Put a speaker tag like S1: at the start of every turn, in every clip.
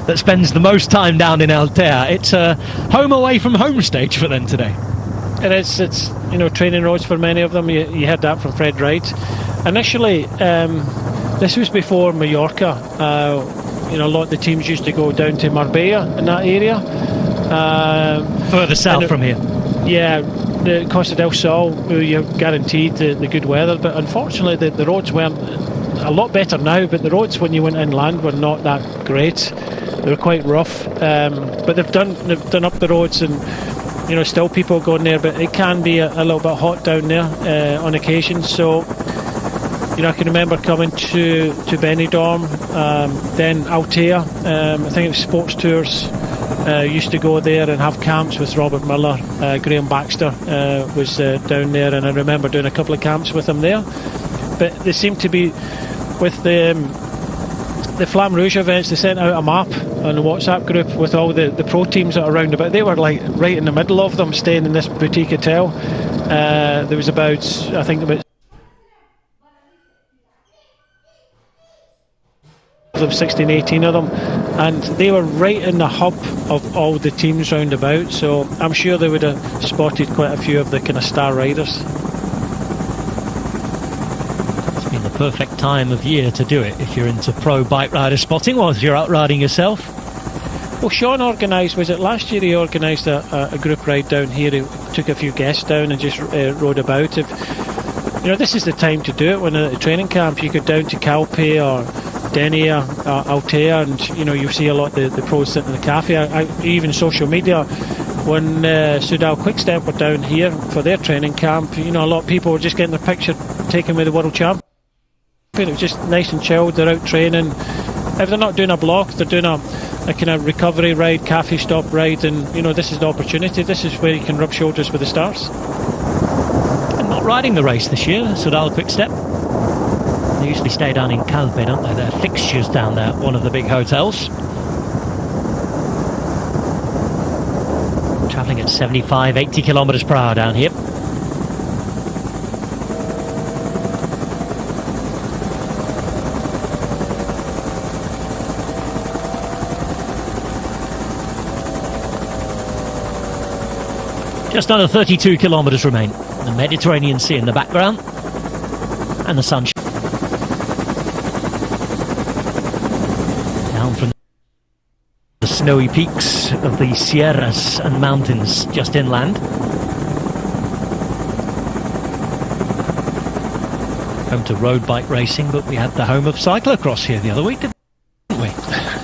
S1: that spends the most time down in Altea. It's a home away from home stage for them today.
S2: It is. It's, you know, training roads for many of them. You heard that from Fred Wright. Initially, this was before Mallorca. You know, a lot of the teams used to go down to Marbella in that area.
S1: Further south from here.
S2: Yeah, the Costa del Sol, where you're guaranteed the good weather. But unfortunately, the roads weren't a lot better now. But the roads, when you went inland, were not that great. They were quite rough. But they've done up the roads, and you know, still people going there. But it can be a little bit hot down there on occasion. So, you know, I can remember coming to Benidorm, then Altea. I think it was Sports Tours. Used to go there and have camps with Robert Miller. Graham Baxter was down there, and I remember doing a couple of camps with him there. But they seem to be, with the Flamme Rouge events, they sent out a map on the WhatsApp group with all the pro teams that are around about. They were like right in the middle of them, staying in this boutique hotel. There was about 16, 18 of them, and they were right in the hub of all the teams round about, so I'm sure they would have spotted quite a few of the kind of star riders.
S1: It's been the perfect time of year to do it if you're into pro bike rider spotting, or if you're out riding yourself.
S2: Well, Sean organised, was it last year, he organised a group ride down here. He took a few guests down and just rode about. If you know, this is the time to do it. When at a training camp, you go down to Calpe or Denia, Altea, and you know, you see a lot of the pros sitting in the cafe. Even social media, when Soudal Quickstep were down here for their training camp, you know, a lot of people were just getting their picture taken with the world champion. It was just nice and chilled. They're out training. If they're not doing a block, they're doing a kind of recovery ride, cafe stop ride, and you know, this is the opportunity. This is where you can rub shoulders with the stars.
S1: And not riding the race this year, Soudal Quickstep. They usually stay down in Calpe, don't they? They're fixtures down there, one of the big hotels. Travelling at 75, 80 kilometres per hour down here. Just under 32 kilometres remain. The Mediterranean Sea in the background, and the sunshine. Down from the snowy peaks of the Sierras and mountains just inland. Home to road bike racing, but we had the home of cyclocross here the other week, didn't we?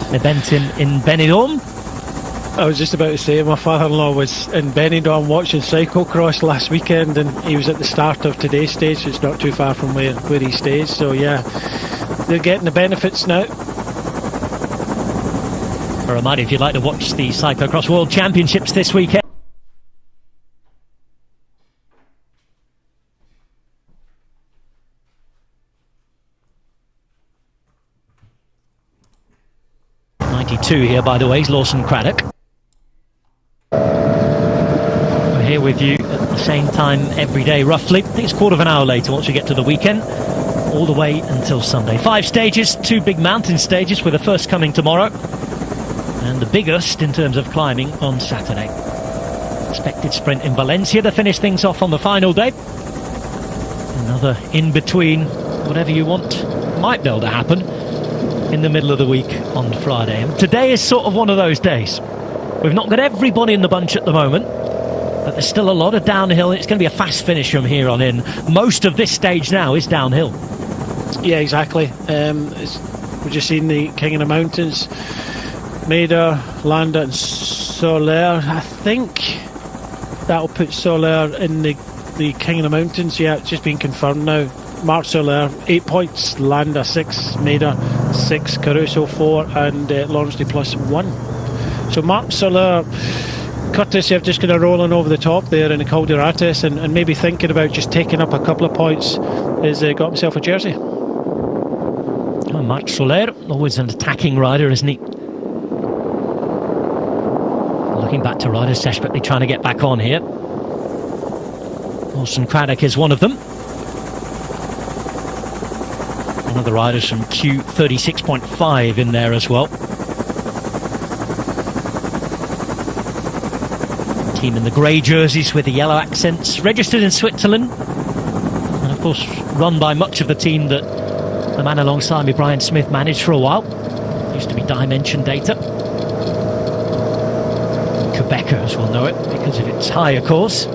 S1: An event in Benidorm.
S2: I was just about to say, my father-in-law was in Benidorm watching cyclocross last weekend, and he was at the start of today's stage. It's not too far from where he stays, so yeah, they're getting the benefits now.
S1: A reminder, if you'd like to watch the Cyclocross World Championships this weekend, here, by the way, is Lawson Craddock. We're here with you at the same time every day, roughly. I think it's a quarter of an hour later once we get to the weekend, all the way until Sunday. 5 stages, 2 big mountain stages, with the first coming tomorrow, and the biggest in terms of climbing on Saturday. Expected sprint in Valencia to finish things off on the final day. Another in-between, whatever you want, might be able to happen in the middle of the week on Friday. And today is sort of one of those days. We've not got everybody in the bunch at the moment, but there's still a lot of downhill. It's going to be a fast finish from here on in. Most of this stage now is downhill.
S2: Yeah, exactly. We've just seen the King of the Mountains, Maida, Landa and Soler. I think that'll put Soler in the King of the Mountains. Yeah, it's just been confirmed now. Marc Soler 8 points, Landa 6, Maida 6, Caruso 4, and Lawrence Duplessis 1. So Marc Soler, courtesy of just kind of rolling over the top there in the Col de Rates, and maybe thinking about just taking up a couple of points, has got himself a jersey.
S1: Oh, Marc Soler, always an attacking rider, isn't he? Looking back to riders desperately trying to get back on here. Lawson Craddock is one of them. One of the riders from Q36.5 in there as well. Team in the grey jerseys with the yellow accents, registered in Switzerland, and of course run by much of the team that the man alongside me, Brian Smith, managed for a while. Used to be Dimension Data. Quebecers will know it because of its higher course.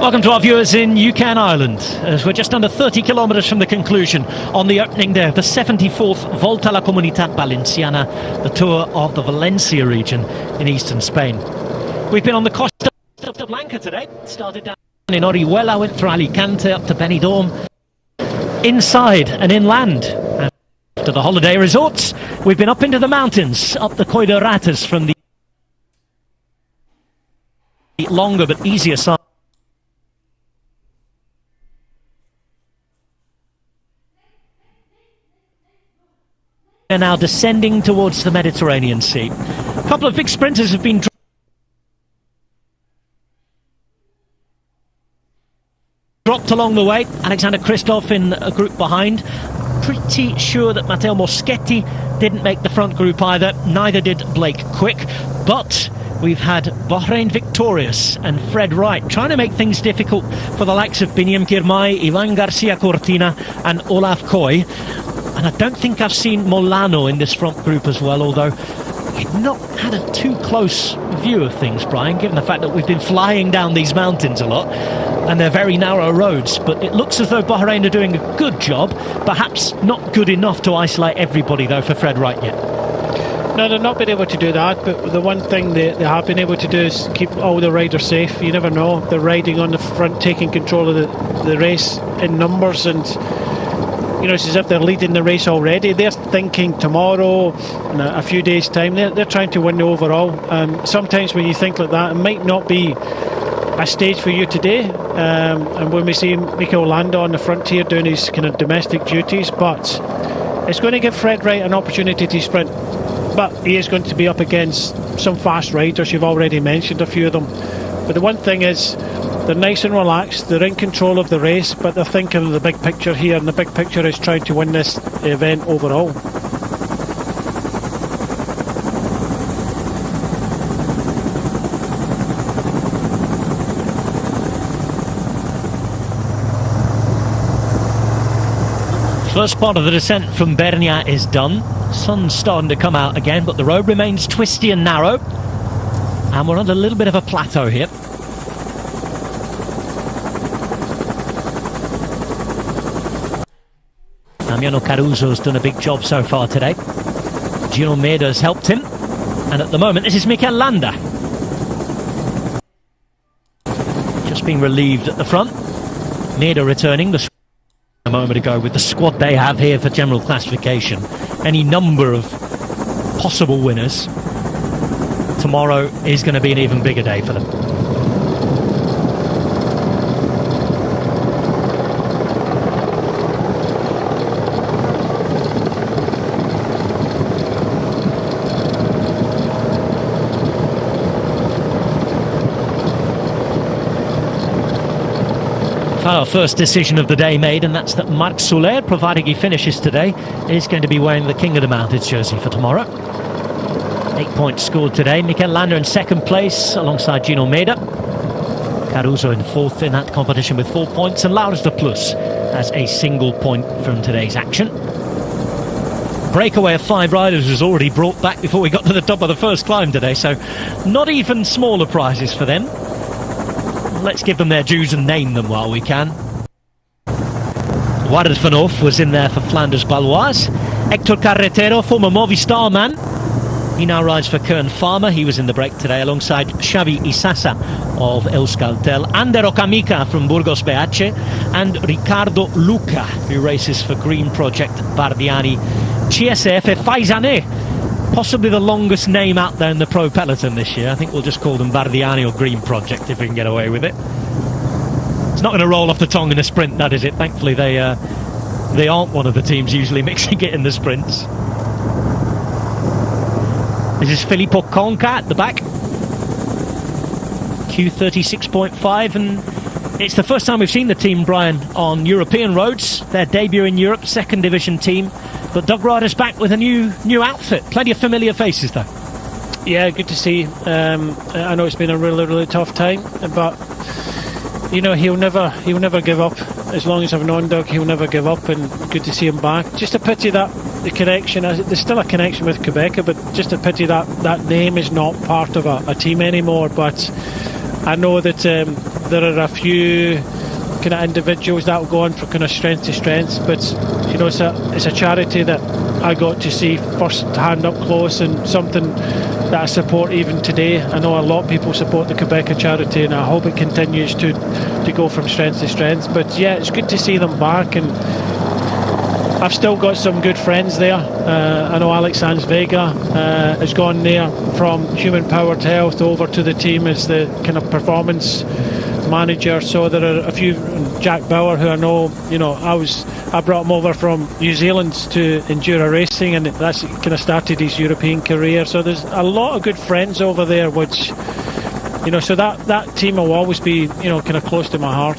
S1: Welcome to our viewers in UCAN Ireland, as we're just under 30 kilometres from the conclusion on the opening day of the 74th Volta a la Comunitat Valenciana, the tour of the Valencia region in eastern Spain. We've been on the Costa Blanca today, started down in Orihuela, went through Alicante up to Benidorm, inside and inland. After the holiday resorts, we've been up into the mountains, up the Coll de Ratas from the longer but easier side. Are now descending towards the Mediterranean Sea. A couple of big sprinters have been dropped along the way. Alexander Kristoff in a group behind. Pretty sure that Matteo Moschetti didn't make the front group either. Neither did Blake Quick. But we've had Bahrain Victorious and Fred Wright trying to make things difficult for the likes of Biniam Girmay, Ivan Garcia Cortina and Olaf Koy. And I don't think I've seen Molano in this front group as well, although we've not had a too close view of things, Brian, given the fact that we've been flying down these mountains a lot and they're very narrow roads. But it looks as though Bahrain are doing a good job, perhaps not good enough to isolate everybody though for Fred Wright yet.
S2: No, they've not been able to do that, but the one thing they have been able to do is keep all the riders safe. You never know, they're riding on the front, taking control of the race in numbers, and you know, it's as if they're leading the race already. They're thinking tomorrow, in a few days' time, they're trying to win the overall. Sometimes when you think like that, it might not be a stage for you today. And when we see Mikel Landa on the front here doing his kind of domestic duties, but it's going to give Fred Wright an opportunity to sprint. But he is going to be up against some fast riders. You've already mentioned a few of them. But the one thing is, they're nice and relaxed, they're in control of the race, but they're thinking of the big picture here, and the big picture is trying to win this event overall.
S1: First part of the descent from Bernia is done. Sun's starting to come out again, but the road remains twisty and narrow, and we're on a little bit of a plateau here. Damiano Caruso's done a big job so far today. Gino Meder's helped him, and at the moment this is Mikel Landa. Just being relieved at the front. Meder returning a moment ago with the squad they have here for general classification. Any number of possible winners. Tomorrow is going to be an even bigger day for them. Our first decision of the day made, and that's that Marc Soler, providing he finishes today, is going to be wearing the King of the Mountains jersey for tomorrow. 8 points scored today. Mikel Landa in second place alongside Gino Meder. Caruso in fourth in that competition with 4 points, and Laurens de Plus has a single point from today's action. Breakaway of 5 riders was already brought back before we got to the top of the first climb today, so not even smaller prizes for them. Let's give them their dues and name them while we can. Warren van Oof was in there for Flanders Baloise. Hector Carretero, former Movistar man. He now rides for Kern Pharma. He was in the break today alongside Xavi Isasa of Euskaltel, Ander Okamika from Burgos BH, and Ricardo Luca, who races for Green Project Bardiani CSF Faisane. Possibly the longest name out there in the pro peloton this year. I think we'll just call them Bardiani or Green Project if we can get away with it. It's not going to roll off the tongue in a sprint, that is it. Thankfully they aren't one of the teams usually mixing it in the sprints. This is Filippo Conca at the back. Q36.5, and it's the first time we've seen the team, Brian, on European roads. Their debut in Europe, second division team. But Doug Ryder's back with a new outfit. Plenty of familiar faces, though.
S2: Yeah, good to see. I know it's been a really tough time, but you know he'll never give up. As long as I've known Doug, he'll never give up, and good to see him back. Just a pity that the connection, there's still a connection with Quebec, but just a pity that that name is not part of a team anymore. But I know that there are a few kind of individuals that will go on from kind of strength to strength, but you know it's a charity that I got to see first hand up close, and something that I support even today. I know a lot of people support the Quebec charity, and I hope it continues to go from strength to strength. But yeah, it's good to see them back, and I've still got some good friends there. I know Alex Sanz Vega has gone there from human powered health over to the team as the kind of performance manager. So there are a few, Jack Bauer, who I know, you know, I brought him over from New Zealand to Endura Racing, and that's kind of started his European career. So there's a lot of good friends over there, which, you know, so that team will always be, you know, kind of close to my heart.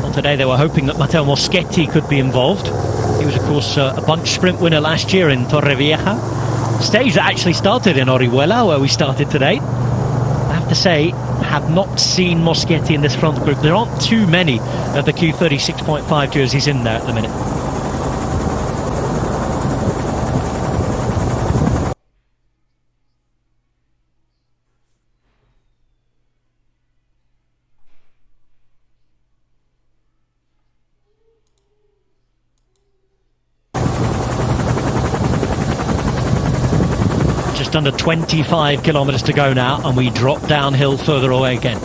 S1: Well, today they were hoping that Matteo Moschetti could be involved. He was, of course, a bunch sprint winner last year in Torrevieja. Stage that actually started in Orihuela, where we started today. I have to say, have not seen Moschetti in this front group. There aren't too many of the Q36.5 jerseys in there at the minute. Just under 25 kilometres to go now, and we drop downhill further away again.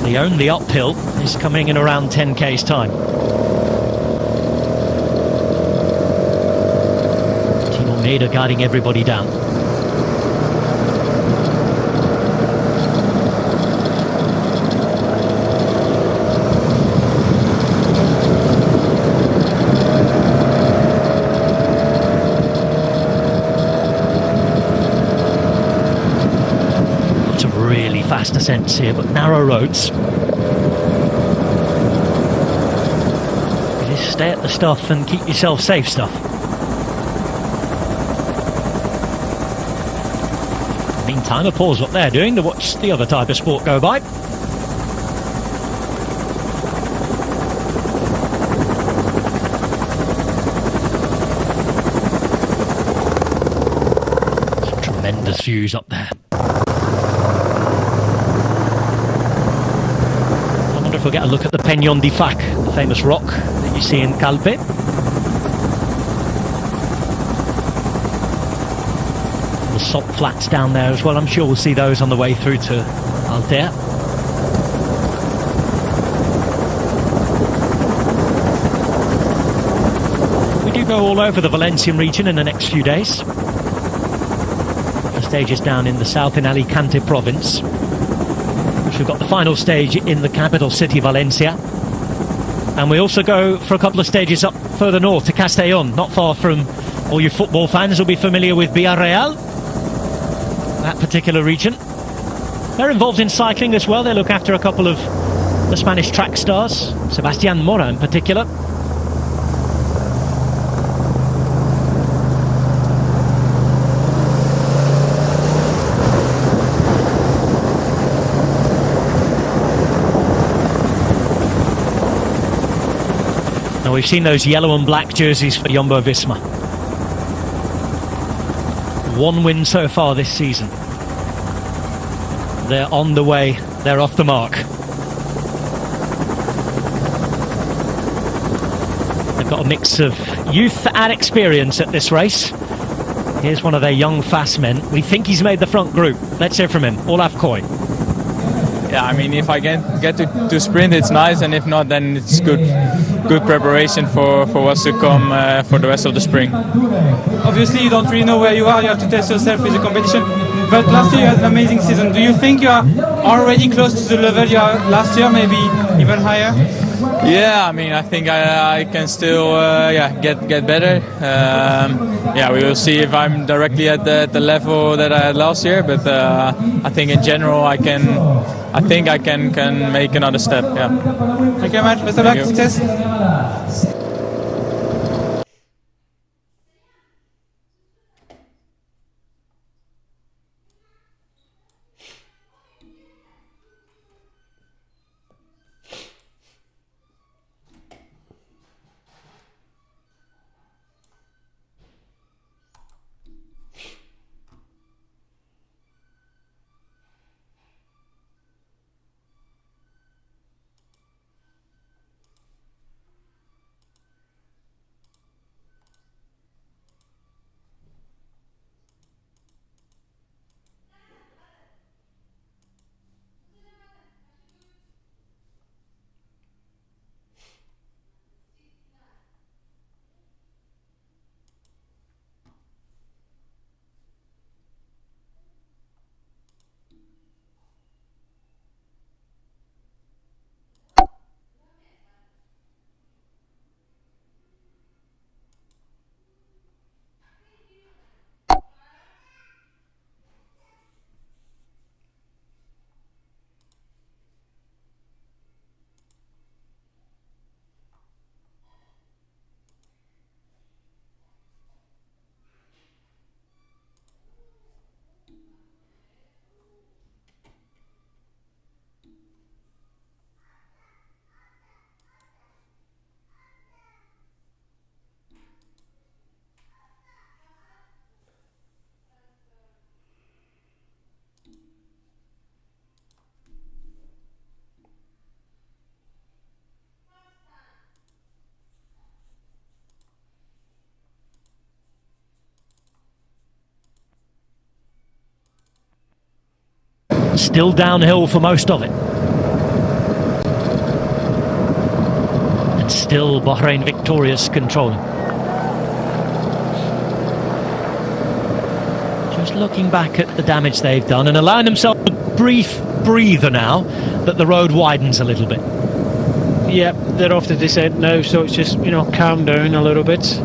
S1: The only uphill is coming in around 10k's time. Team Almeida guiding everybody down. Fast ascents here, but narrow roads. Just stay at the stuff and keep yourself safe, stuff. Meantime, a pause what they're doing to watch the other type of sport go by. Some tremendous views up there. If we'll get a look at the Peñón de Fac, the famous rock that you see in Calpe. The salt flats down there as well. I'm sure we'll see those on the way through to Altea. We do go all over the Valencian region in the next few days. The stage is down in the south in Alicante province. We've got the final stage in the capital city, Valencia. And we also go for a couple of stages up further north to Castellón, not far from, all you football fans will be familiar with Villarreal, that particular region. They're involved in cycling as well. They look after a couple of the Spanish track stars, Sebastián Mora in particular. Now we've seen those yellow and black jerseys for Jumbo-Visma. One win so far this season. They're on the way, they're off the mark. They've got a mix of youth and experience at this race. Here's one of their young fast men. We think he's made the front group. Let's hear from him, Olaf Koy.
S3: Yeah, I mean, if I get to sprint, it's nice, and if not, then it's good preparation for what's to come for the rest of the spring.
S4: Obviously, you don't really know where you are. You have to test yourself with the competition. But last year you had an amazing season. Do you think you are already close to the level you are last year, maybe even higher?
S3: Yeah, I mean, I think I can still get better. We will see if I'm directly at the level that I had last year, but I think in general I think I can make another step. Yeah.
S4: Thank you very much. Best of luck. Success.
S1: Still downhill for most of it. And still Bahrain victorious, controlling. Just looking back at the damage they've done and allowing themselves a brief breather now that the road widens a little bit.
S2: Yeah, they're off the descent now, so it's just, calm down a little bit.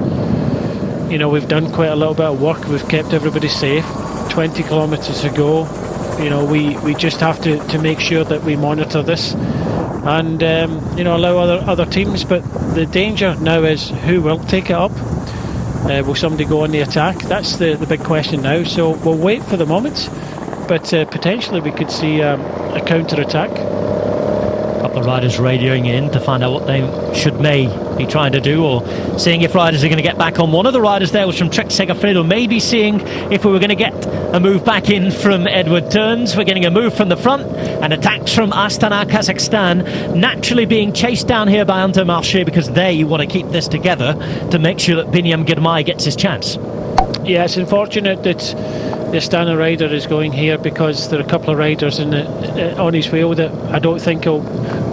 S2: We've done quite a little bit of work. We've kept everybody safe. 20 kilometres to go. We just have to make sure that we monitor this and allow other teams. But the danger now is who will take it up. Will somebody go on the attack? That's the big question now. So we'll wait for the moment, but potentially we could see a counter-attack.
S1: A couple of riders radioing in to find out what they may be trying to do, or seeing if riders are going to get back on. One of the riders there was from Trek Segafredo, maybe seeing if we were going to get a move back in from Edward Turns. We're getting a move from the front and attacks from Astana, Kazakhstan, naturally being chased down here by Intermarché because they want to keep this together to make sure that Biniam Girmay gets his chance.
S2: Yeah, it's unfortunate that the Astana rider is going here because there are a couple of riders on his wheel that I don't think he'll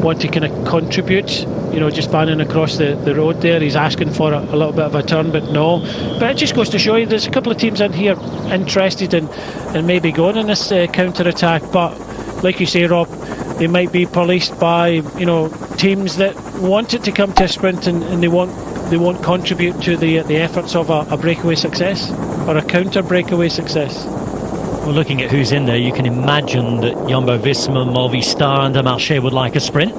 S2: want to kind of contribute. Just fanning across the road there. He's asking for a little bit of a turn, but no. But it just goes to show you there's a couple of teams in here interested in maybe going on this counter-attack. But like you say, Rob, they might be policed by teams that want it to come to a sprint and they won't contribute to the efforts of a breakaway success or a counter breakaway success.
S1: Well, looking at who's in there, you can imagine that Jumbo-Visma, Movistar and Intermarché would like a sprint.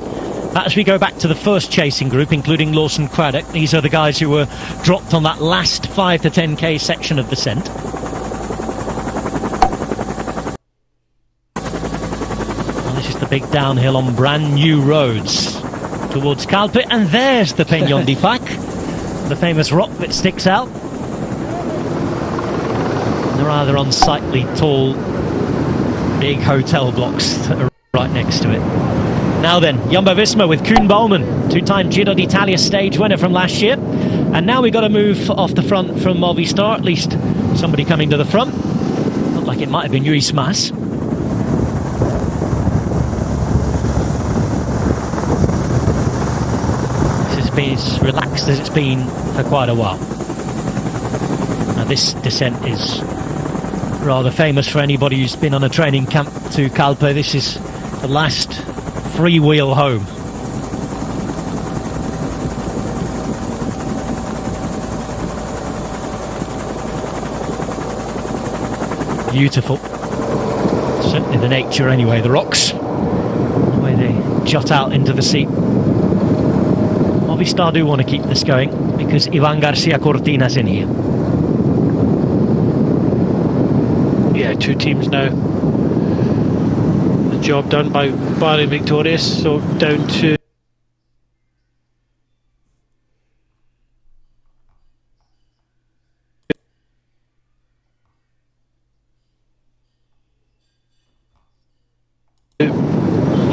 S1: As we go back to the first chasing group, including Lawson Craddock, these are the guys who were dropped on that last 5 to 10k section of descent. And this is the big downhill on brand new roads towards Calpe, and there's the Peñón de Fac, the famous rock that sticks out. The rather unsightly tall big hotel blocks that are right next to it. Now then, Jumbo-Visma with Koen Bouwman, two-time Giro d'Italia stage winner from last year. And now we've got a move off the front from Movistar, at least somebody coming to the front. Looked like it might have been Luis Mas. This has been as relaxed as it's been for quite a while. Now this descent is rather famous for anybody who's been on a training camp to Calpe. This is the last freewheel home. beautiful. Certainly the nature anyway, the rocks, the way they jut out into the sea. Movistar do want to keep this going because Ivan Garcia Cortina's in here.
S2: Yeah, two teams now. The job done by Barry victorious, so down to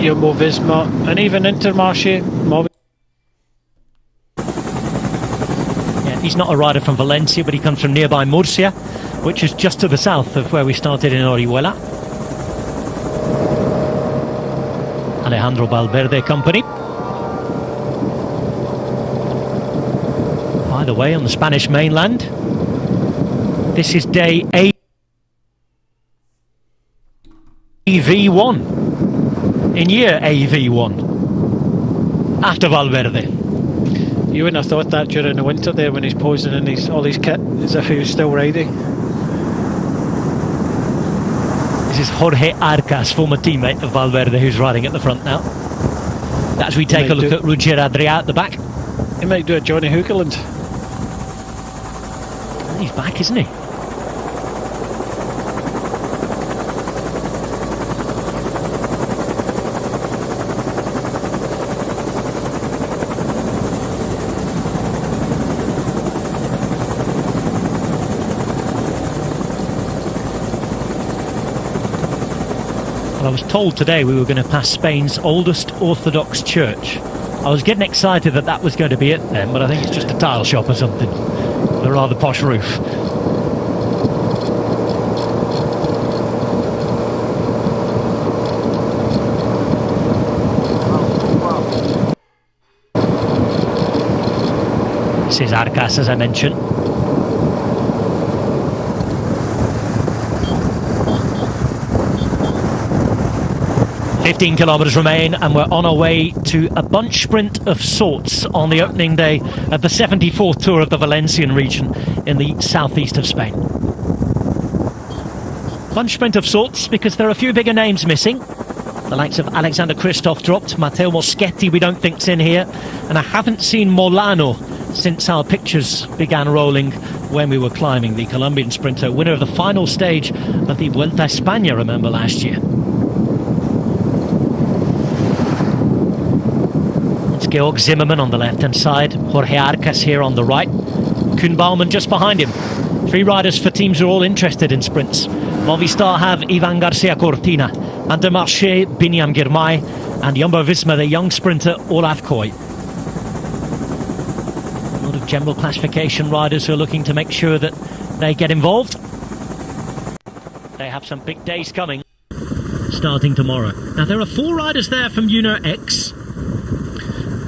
S2: Jumbo Visma and even Intermarché.
S1: Yeah, he's not a rider from Valencia, but he comes from nearby Murcia, which is just to the south of where we started in Orihuela. Alejandro Valverde company. By the way, on the Spanish mainland, this is day AV1. In year AV1 after Valverde.
S2: You wouldn't have thought that during the winter there when he's posing in all his kit as if he was still riding.
S1: This is Jorge Arcas, former teammate of Valverde, who's riding at the front now. As we take a look at Roger Adrià at the back.
S2: He might do a Johnny Hookerland.
S1: He's back, isn't he? I was told today we were going to pass Spain's oldest Orthodox church. I was getting excited that that was going to be it then, but I think it's just a tile shop or something. A rather posh roof. This is Arcas, as I mentioned. 15 kilometres remain and we're on our way to a bunch sprint of sorts on the opening day of the 74th Tour of the Valencian region in the southeast of Spain. Bunch sprint of sorts because there are a few bigger names missing. The likes of Alexander Kristoff dropped, Matteo Moschetti we don't think's in here, and I haven't seen Molano since our pictures began rolling when we were climbing. The Colombian sprinter, winner of the final stage of the Vuelta a España, remember, last year. Georg Zimmermann on the left-hand side, Jorge Arcas here on the right, Koen Bouwman just behind him. Three riders for teams who are all interested in sprints. Movistar have Ivan Garcia Cortina, Intermarché, Biniam Girmay, and Jumbo Visma, the young sprinter Olaf Koy. A lot of general classification riders who are looking to make sure that they get involved. They have some big days coming, starting tomorrow. Now there are 4 riders there from Uno X.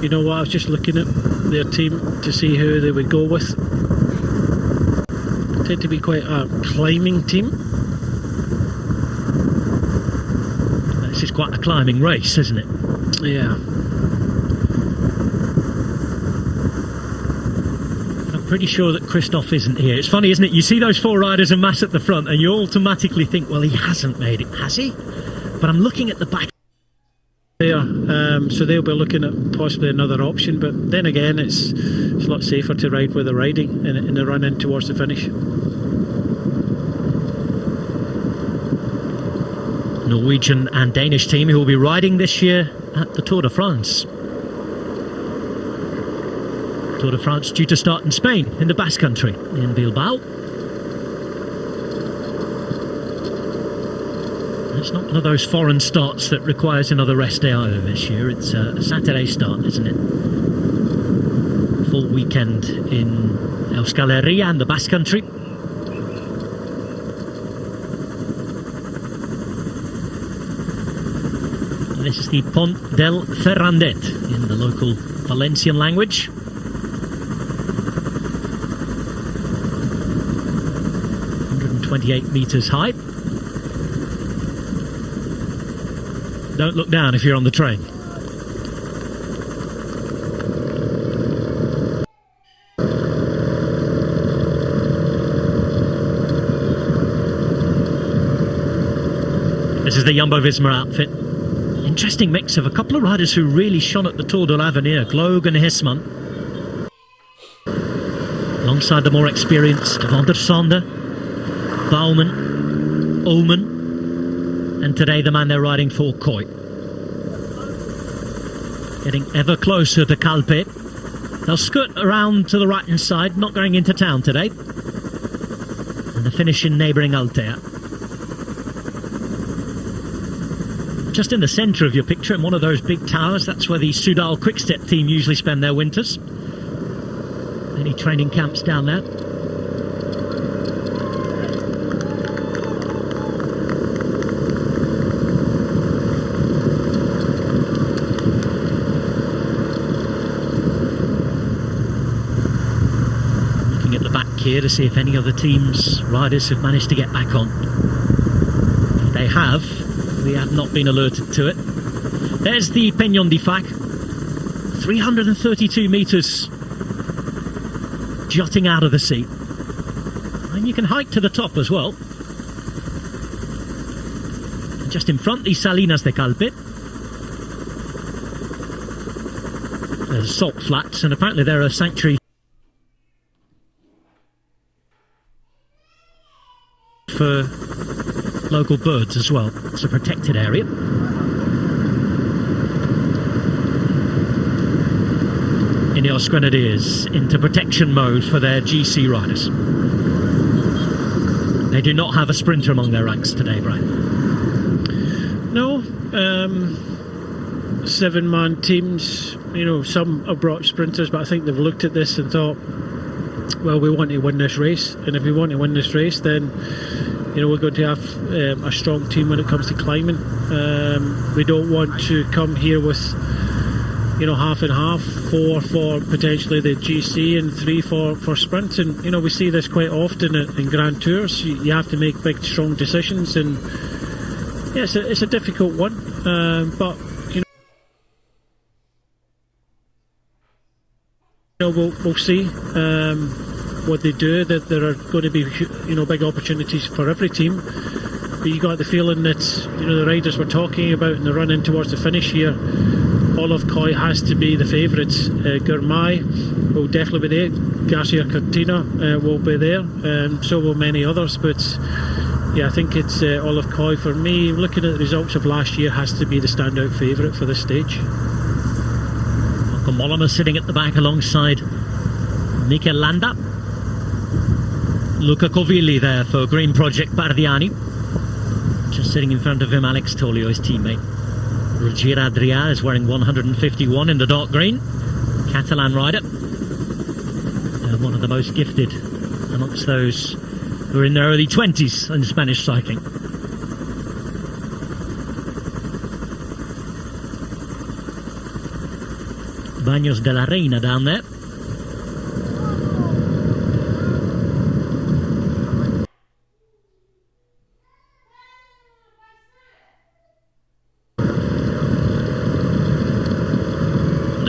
S2: You know what, I was just looking at their team to see who they would go with. They tend to be quite a climbing team.
S1: This is quite a climbing race, isn't it?
S2: Yeah.
S1: I'm pretty sure that Kristoff isn't here. It's funny, isn't it? You see those 4 riders en masse at the front and you automatically think, well, he hasn't made it, has he? But I'm looking at the back.
S2: So they'll be looking at possibly another option, but then again it's a lot safer to ride where they're riding in the run in towards the finish.
S1: Norwegian and Danish team who will be riding this year at the Tour de France. Tour de France due to start in Spain, in the Basque Country, in Bilbao. It's not one of those foreign starts that requires another rest day either this year. It's a Saturday start, isn't it? Full weekend in Euskal Herria and the Basque Country. And this is the Pont del Ferrandet in the local Valencian language. Meters high. Don't look down if you're on the train. This is the Jumbo-Visma outfit. Interesting mix of a couple of riders who really shone at the Tour de l'Avenir, Gloag and Hissman. Alongside the more experienced Van der Sande, Bouwman, Ullman, and today the man they're riding for, Kooi. Getting ever closer to Calpe. They'll skirt around to the right-hand side, not going into town today. And the finish in neighbouring Altea. Just in the centre of your picture, in one of those big towers, that's where the Soudal Quickstep team usually spend their winters. Many training camps down there. Looking at the back here to see if any other teams' riders have managed to get back on. If they have, we have not been alerted to it. There's the Peñón de Fac. 332 metres jutting out of the sea. And you can hike to the top as well. And just in front, the Salinas de Calpe. There's salt flats, and apparently there are a sanctuary for local birds as well. It's a protected area. Ineos Grenadiers into protection mode for their GC riders. They do not have a sprinter among their ranks today, Brian.
S2: No, 7-man teams, you know, some have brought sprinters, but I think they've looked at this and thought, well, we want to win this race, and if we want to win this race, then, you know, we're going to have a strong team when it comes to climbing. We don't want to come here with, you know, half and half, 4 for potentially the GC and 3 for sprint. And, you know, we see this quite often in Grand Tours. You have to make big, strong decisions, and yeah, it's a difficult one. But, you know, we'll see what they do. That there are going to be, you know, big opportunities for every team. But you got the feeling that, you know, the riders we're talking about in the run in towards the finish here, Olive Kooi has to be the favourites. Gremai will definitely be there. Garcia Cortina will be there, and so will many others. But yeah, I think it's Olive Kooi for me. Looking at the results of last year, has to be the standout favourite for this stage.
S1: Malcolm Mollema sitting at the back alongside Mikel Landa. Luca Covilli there for Green Project Bardiani. Just sitting in front of him, Alex Tolio, his teammate. Roger Adrià is wearing 151 in the dark green. Catalan rider. One of the most gifted amongst those who are in their early 20s in Spanish cycling. Baños de la Reina down there.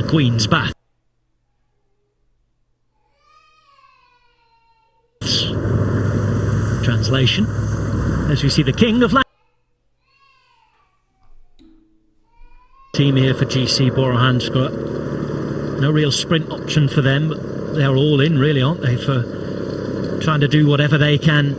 S1: Queen's Bath. Translation, as we see the King of Land. Team here for GC Bora Hansgrohe. No real sprint option for them, but they're all in really, aren't they, for trying to do whatever they can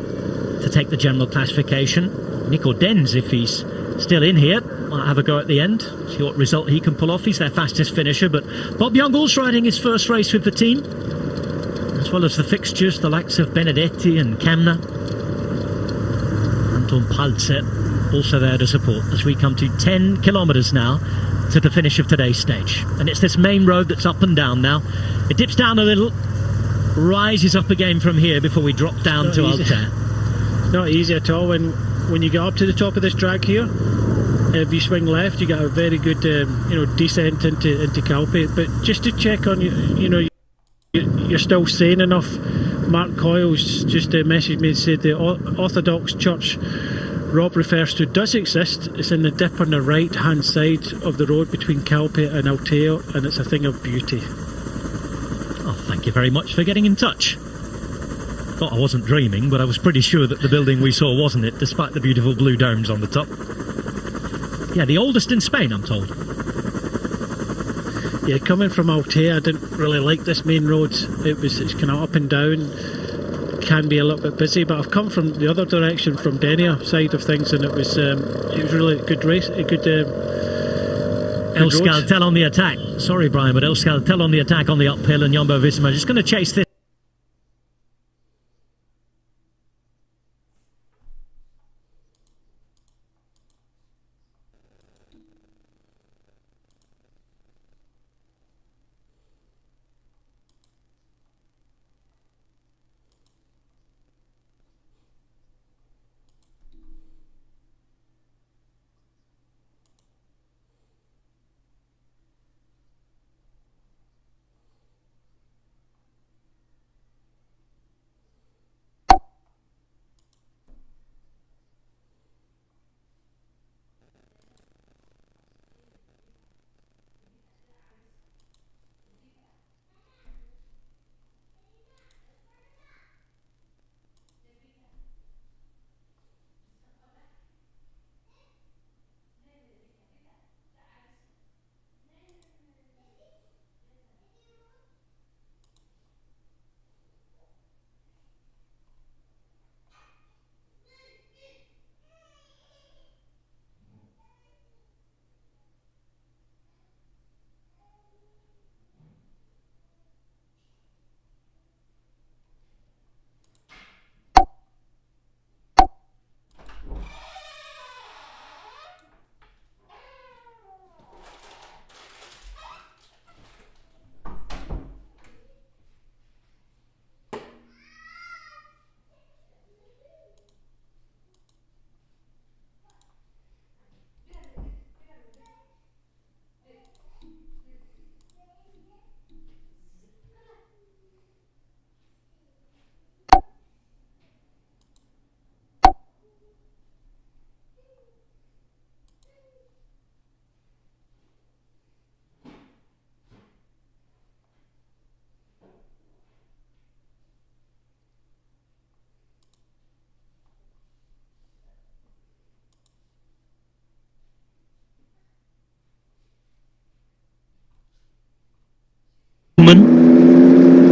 S1: to take the general classification. Nico Denz, if he's still in here, might have a go at the end, see what result he can pull off. He's their fastest finisher, but Bob Jungels riding his first race with the team, as well as the fixtures, the likes of Benedetti and Kemna. Anton Paltzer also there to support as we come to 10 kilometres now to the finish of today's stage. And it's this main road that's up and down now. It dips down a little, rises up again from here before we drop down to Altair.
S2: Not easy at all when you get up to the top of this track here. If you swing left, you get a very good, you know, descent into Calpe. But just to check on you know, you're still sane enough. Mark Coyle's just messaged me and said the Orthodox Church Rob refers to does exist. It's in the dip on the right hand side of the road between Calpe and Alteo, and it's a thing of beauty.
S1: Oh, thank you very much for getting in touch. Thought I wasn't dreaming, but I was pretty sure that the building we saw wasn't it, despite the beautiful blue domes on the top. Yeah, the oldest in Spain, I'm told.
S2: Yeah, coming from Altea, I didn't really like this main road. It's kind of up and down, can be a little bit busy. But I've come from the other direction, from Denia side of things, and it was really a good race, a good.
S1: Euskaltel on the attack. Sorry, Brian, but Euskaltel on the attack on the uphill, and Jumbo Visma just going to chase this.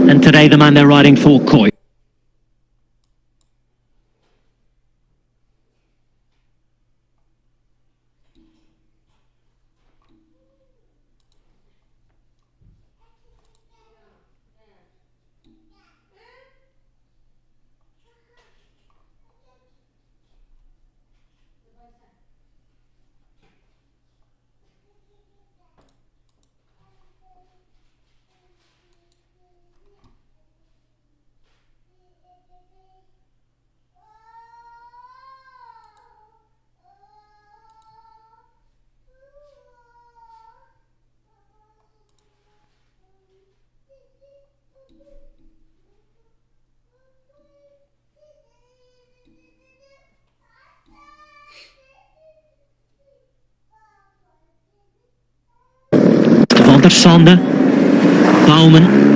S1: And today the man they're riding for, Coy. Van der Sande, Bouwman.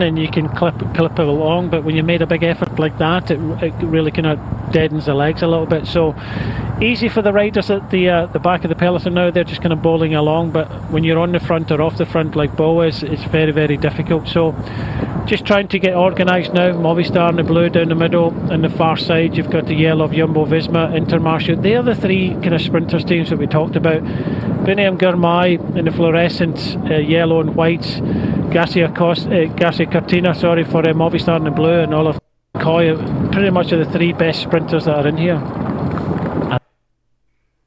S2: and you can clip it along, but when you made a big effort like that, it really kind of deadens the legs a little bit. So easy for the riders at the back of the peloton now. They're just kind of bowling along, but when you're on the front or off the front like Bo is, it's very, very difficult. So just trying to get organised now. Movistar in the blue down the middle, and the far side you've got the yellow of Jumbo-Visma, Intermarché. They are the three kind of sprinters teams that we talked about. Biniam Girmay in the fluorescent yellow and white, Garcia Cortina, for Movistar in the blue, and Olaf Koy pretty much are the three best sprinters that are in here.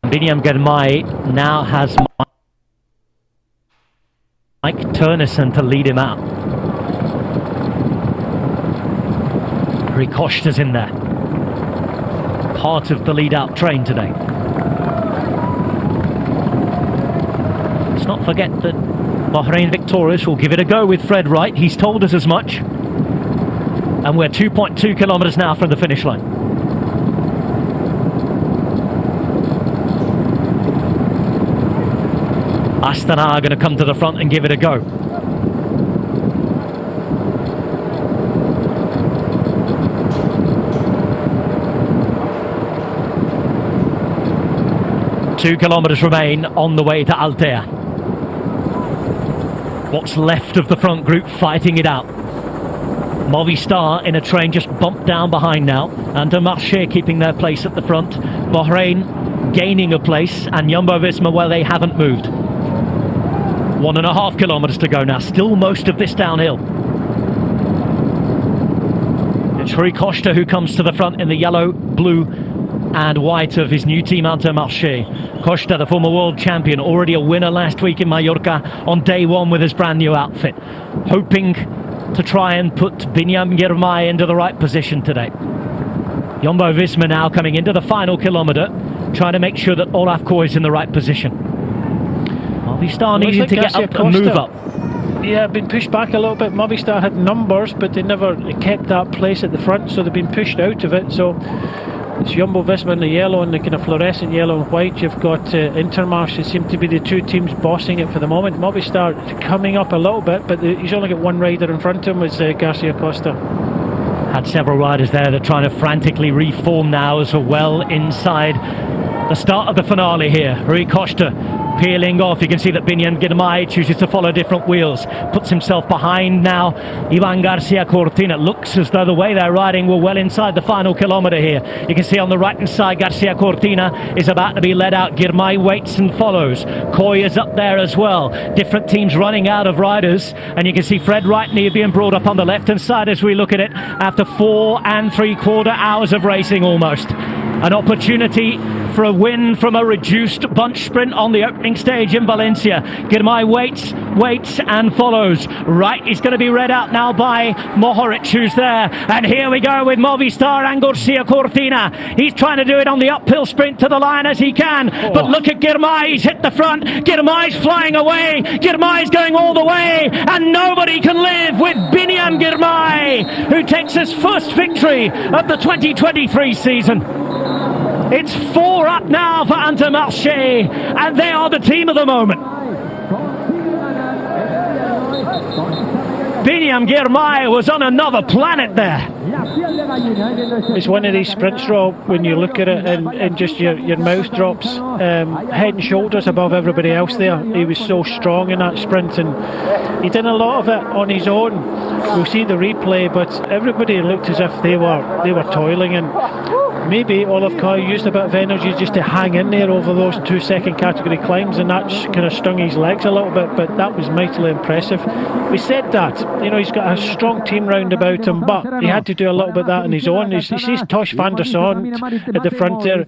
S1: Biniam Girmay now has Mike Turnison to lead him out. Ricosta's in there, part of the lead-out train today. Let's not forget that Bahrain Victorious will give it a go with Fred Wright. He's told us as much. And we're 2.2 kilometres now from the finish line. Astana are going to come to the front and give it a go. Two kilometres remain on the way to Altea. What's left of the front group fighting it out. Movistar in a train just bumped down behind now. Intermarché keeping their place at the front. Bahrain gaining a place, and Jumbo-Visma, well, they haven't moved. 1.5 kilometres to go now. Still most of this downhill. It's Rui Costa who comes to the front in the yellow, blue and white of his new team Intermarché. Costa, the former world champion, already a winner last week in Mallorca on day one with his brand new outfit. Hoping to try and put Biniam Girmay into the right position today. Jumbo-Visma now coming into the final kilometre, trying to make sure that Olaf Koy is in the right position. Movistar needed to get up and move up.
S2: Yeah, been pushed back a little bit. Movistar had numbers, but they never kept that place at the front, so they've been pushed out of it. So it's Jumbo-Visma in the yellow and the kind of fluorescent yellow and white. You've got Intermarché seem to be the two teams bossing it for the moment. Movistar coming up a little bit, but he's only got one rider in front of him, is Garcia Costa.
S1: Had several riders there that are trying to frantically reform now as well inside the start of the finale here. Rui Costa peeling off. You can see that Biniam Girmay chooses to follow different wheels, puts himself behind now Ivan Garcia Cortina. Looks as though the way they're riding we're well inside the final kilometre here. You can see on the right hand side Garcia Cortina is about to be led out. Girmay waits and follows. Koy is up there as well. Different teams running out of riders, and you can see Fred Wright being brought up on the left hand side as we look at it after 4 3/4 hours of racing almost. An opportunity for a win from a reduced bunch sprint on the opening stage in Valencia. Girmay waits and follows. Wright is going to be read out now by Mohoric, who's there. And here we go with Movistar and Garcia Cortina. He's trying to do it on the uphill sprint to the line as he can. But look at Girmay, he's hit the front. Girmay's flying away. Girmay's going all the way. And nobody can live with Biniam Girmay, who takes his first victory of the 2023 season. It's 4 up now for Intermarché, and they are the team of the moment. Biniam Girmay was on another planet there.
S2: It's one of these sprints, Rob, when you look at it and just your mouth drops, head and shoulders above everybody else there. He was so strong in that sprint, and he did a lot of it on his own. We'll see the replay, but everybody looked as if they were toiling, and maybe Olaf Koy used a bit of energy just to hang in there over those 2 second category climbs, and that's kind of stung his legs a little bit, but that was mightily impressive. We said that, he's got a strong team round about him, but he had to do a little bit of that on his own. He sees Tosh van der Son at the front there,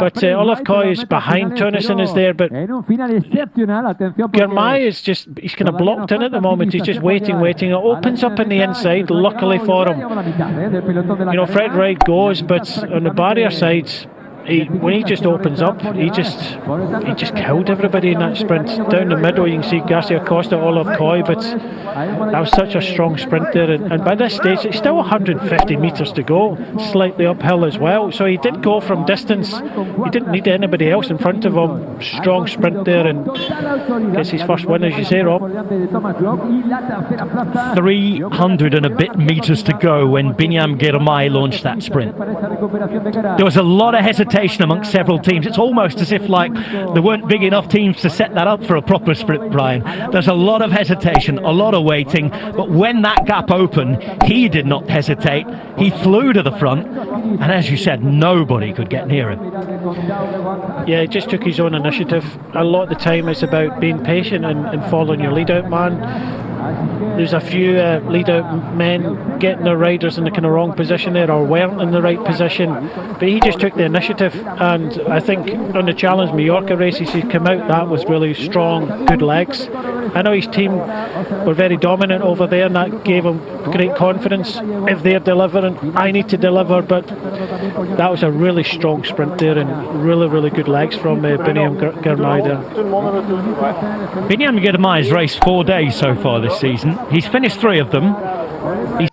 S2: but Olaf Koy is behind. Turnison is there, but Girmay is he's kind of blocked in at the moment. He's just waiting. It opens up on the inside, luckily for him. Fred Wright goes, but on the barrier sides, when he just opens up, he just killed everybody in that sprint. Down the middle, you can see Garcia Costa, Olaf Koy, but that was such a strong sprint there. And by this stage, it's still 150 metres to go, slightly uphill as well. So he did go from distance. He didn't need anybody else in front of him. Strong sprint there, and gets his first win, as you say, Rob.
S1: 300 and a bit metres to go when Biniam Girmay launched that sprint. There was a lot of hesitation amongst several teams. It's almost as if like there weren't big enough teams to set that up for a proper sprint, Brian. There's a lot of hesitation, a lot of waiting, but when that gap opened, he did not hesitate. He flew to the front, and as you said, nobody could get near him.
S2: Yeah, he just took his own initiative. A lot of the time it's about being patient and following your lead out man. There's a few lead-out men getting their riders in the kind of wrong position there, or weren't in the right position, but he just took the initiative. And I think on the Challenge Mallorca races he came out, that was really strong, good legs. I know his team were very dominant over there, and that gave him great confidence. If they're delivering, I need to deliver, but that was a really strong sprint there, and really, really good legs from Biniam Girmay there.
S1: Biniam Girmay's raced 4 days so far this season. He's finished 3 of them. He's